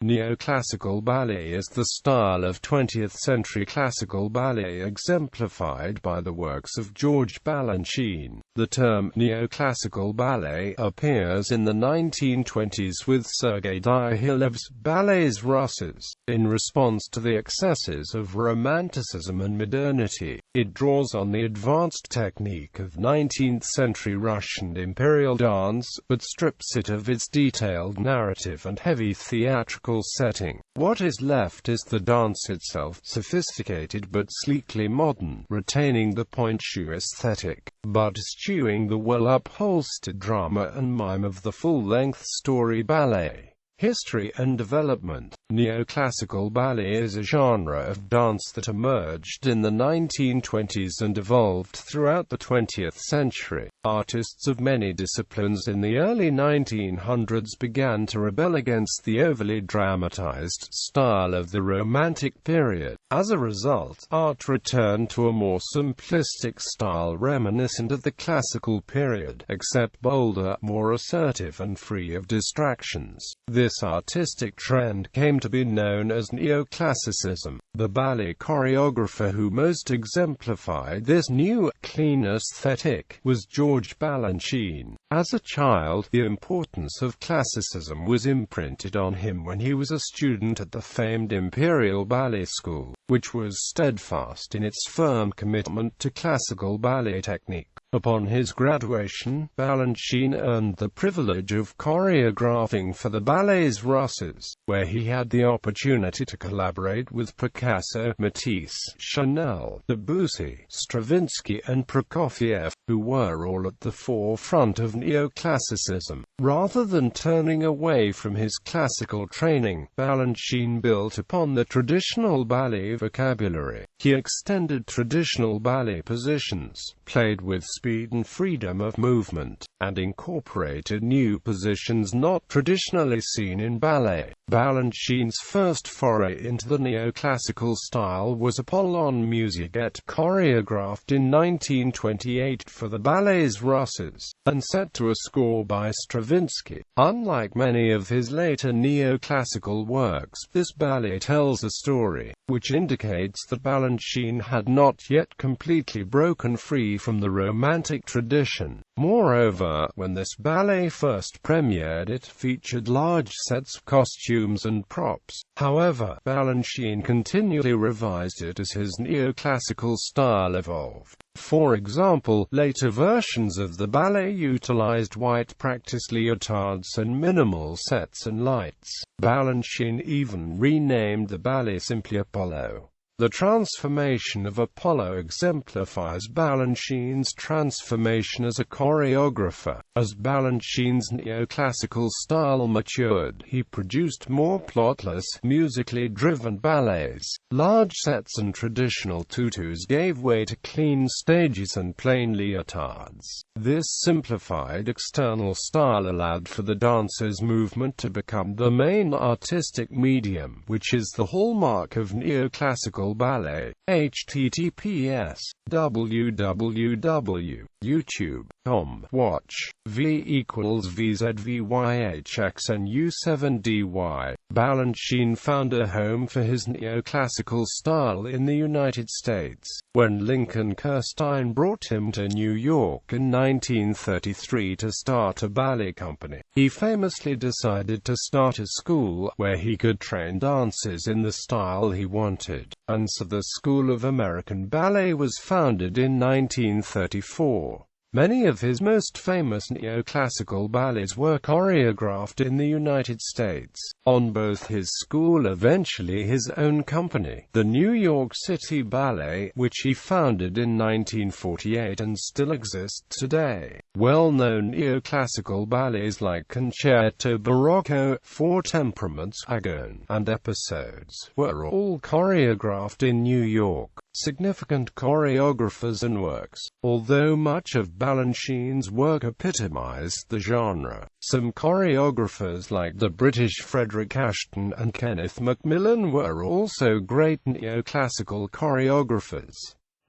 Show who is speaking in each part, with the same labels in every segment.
Speaker 1: Neoclassical ballet is the style of 20th-century classical ballet exemplified by the works of George Balanchine. The term neoclassical ballet appears in the 1920s with Sergei Diaghilev's Ballets, Russes. In response to the excesses of romanticism and modernity, it draws on the advanced technique of 19th-century Russian Imperial dance, but strips it of its detailed narrative and heavy theatrical setting. What is left is the dance itself, sophisticated but sleekly modern, retaining the pointe aesthetic, but eschewing the well-upholstered drama and mime of the full-length story ballet. History and development. Neoclassical ballet is a genre of dance that emerged in the 1920s and evolved throughout the 20th century. Artists of many disciplines in the early 1900s began to rebel against the overly dramatized style of the Romantic period. As a result, art returned to a more simplistic style reminiscent of the classical period, except bolder, more assertive and free of distractions. This artistic trend came to be known as Neoclassicism. The ballet choreographer who most exemplified this new, clean aesthetic was George Balanchine. As a child, the importance of classicism was imprinted on him when he was a student at the famed Imperial Ballet School, which was steadfast in its firm commitment to classical ballet technique. Upon his graduation, Balanchine earned the privilege of choreographing for the Ballets, Russes, where he had the opportunity to collaborate with Picasso, Matisse, Chanel, Debussy, Stravinsky and Prokofiev, who were all at the forefront of neoclassicism. Rather than turning away from his classical training, Balanchine built upon the traditional ballet vocabulary. He extended traditional ballet positions, played with speed and freedom of movement, and incorporated new positions not traditionally seen in ballet. Balanchine's first foray into the neoclassical style was Apollon Musiquette, choreographed in 1928 for the Ballets, Russes, and set to a score by Stravinsky. Unlike many of his later neoclassical works, this ballet tells a story, which indicates that Balanchine had not yet completely broken free from the Romantic tradition. Moreover, when this ballet first premiered, it featured large sets of costumes and props. However, Balanchine continually revised it as his neoclassical style evolved. For example, later versions of the ballet utilized white practice leotards and minimal sets and lights. Balanchine even renamed the ballet simply Apollo. The transformation of Apollo exemplifies Balanchine's transformation as a choreographer. As Balanchine's neoclassical style matured, he produced more plotless, musically driven ballets. Large sets and traditional tutus gave way to clean stages and plain leotards. This simplified external style allowed for the dancer's movement to become the main artistic medium, which is the hallmark of neoclassical ballet. https://www.youtube.com watch v=vzvyhxnu7dy. Balanchine found a home for his neoclassical style in the United States, when Lincoln Kirstein brought him to New York in 1933 to start a ballet company. He famously decided to start a school, where he could train dancers in the style he wanted, and so the School of American Ballet was founded in 1934. Many of his most famous neoclassical ballets were choreographed in the United States. On both his school eventually his own company, the New York City Ballet, which he founded in 1948 and still exists today. Well-known neoclassical ballets like Concerto Barocco, Four Temperaments, Agone, and Episodes were all choreographed in New York. Significant choreographers and works. Although much of Balanchine's work epitomized the genre, some choreographers like the British Frederick Ashton and Kenneth Macmillan were also great neoclassical choreographers.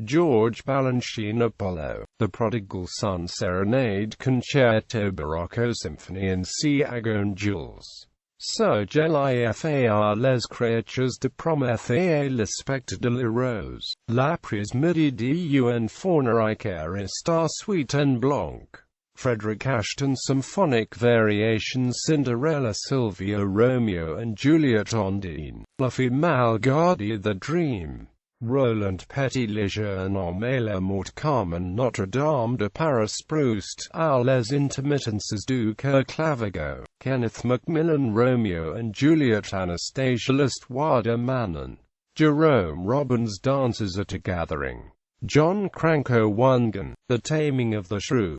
Speaker 1: George Balanchine Apollo, The Prodigal Son Serenade, Concerto Barocco, Symphony in C. Agone, Jules Sergei les créatures de Prométhée et le spectre de la rose, l'après-midi d'un fornericaire star suite en blanc. Frederick Ashton Symphonic Variations Cinderella Sylvia Romeo and Juliet Ondine, La Fille Malgardie The Dream, Roland Petit-Leger Nommé la Mort Carmen Notre-Dame de Paris Proust, Les Intermittences du Coeur Clavigo, Kenneth Macmillan Romeo and Juliet Anastasia L'Histoire de Manon, Jerome Robbins Dances at a Gathering, John Cranko Wungen, The Taming of the Shrew,